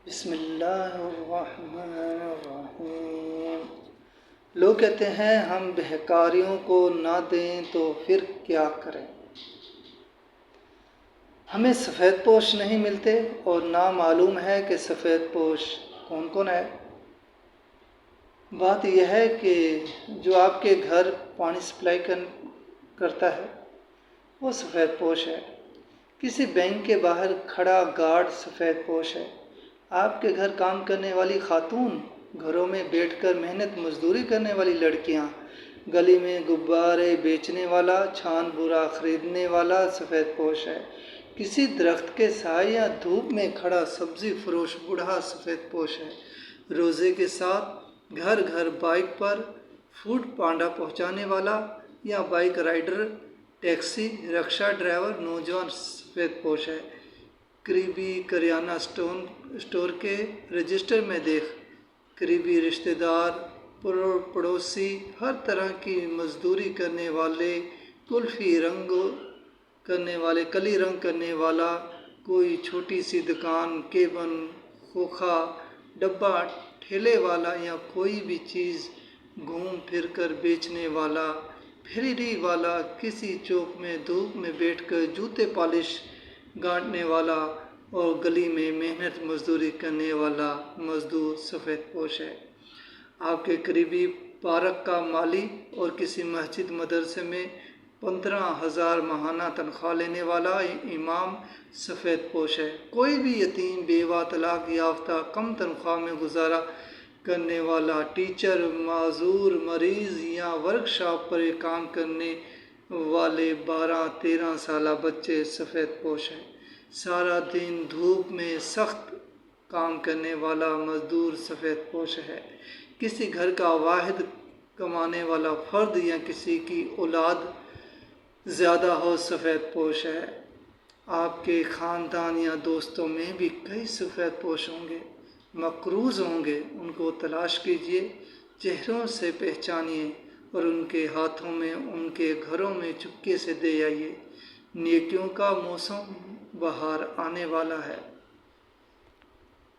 بسم اللہ الرحمن الرحیم۔ لوگ کہتے ہیں ہم بہکاریوں کو نہ دیں تو پھر کیا کریں۔ ہمیں سفید پوش نہیں ملتے اور نہ معلوم ہے کہ سفید پوش کون کون ہے۔ بات یہ ہے کہ جو آپ کے گھر پانی سپلائی کرتا ہے وہ سفید پوش ہے۔ کسی بینک کے باہر کھڑا گارڈ سفید پوش ہے۔ آپ کے گھر کام کرنے والی خاتون، گھروں میں بیٹھ کر محنت مزدوری کرنے والی لڑکیاں، گلی میں غبارے بیچنے والا، چھان بورا خریدنے والا سفید پوش ہے۔ کسی درخت کے سائے یا دھوپ میں کھڑا سبزی فروش بوڑھا سفید پوش ہے۔ روزے کے ساتھ گھر گھر بائک پر فوڈ پانڈا پہنچانے والا یا بائک رائڈر، ٹیکسی رکشہ ڈرائیور نوجوان سفید پوش ہے۔ قریبی کریانہ اسٹور کے رجسٹر میں دیکھ، قریبی رشتہ دار، پڑوسی، ہر طرح کی مزدوری کرنے والے، کلفی رنگ کرنے والا، کوئی چھوٹی سی دکان، کیبن، کھوکھا، ڈبہ ٹھیلے والا یا کوئی بھی چیز گھوم پھر کر بیچنے والا، پھیری والا، کسی چوک میں دھوپ میں بیٹھ کر جوتے پالش گانٹنے والا اور گلی میں محنت مزدوری کرنے والا مزدور سفید پوش ہے۔ آپ کے قریبی پارک کا مالی اور کسی مسجد مدرسے میں 15,000 ماہانہ تنخواہ لینے والا امام سفید پوش ہے۔ کوئی بھی یتیم، بیوہ، طلاق یافتہ، کم تنخواہ میں گزارا کرنے والا ٹیچر، معذور، مریض یا ورکشاپ پر کام کرنے والے 12-13 سالہ بچے سفید پوش ہیں۔ سارا دن دھوپ میں سخت کام کرنے والا مزدور سفید پوش ہے۔ کسی گھر کا واحد کمانے والا فرد یا کسی کی اولاد زیادہ ہو سفید پوش ہے۔ آپ کے خاندان یا دوستوں میں بھی کئی سفید پوش ہوں گے، مقروض ہوں گے۔ ان کو تلاش کیجیے، چہروں سے پہچانیے اور ان کے ہاتھوں میں ان کے گھروں میں چپکے سے دے آئیے۔ نیکیوں کا موسم بہار آنے والا ہے۔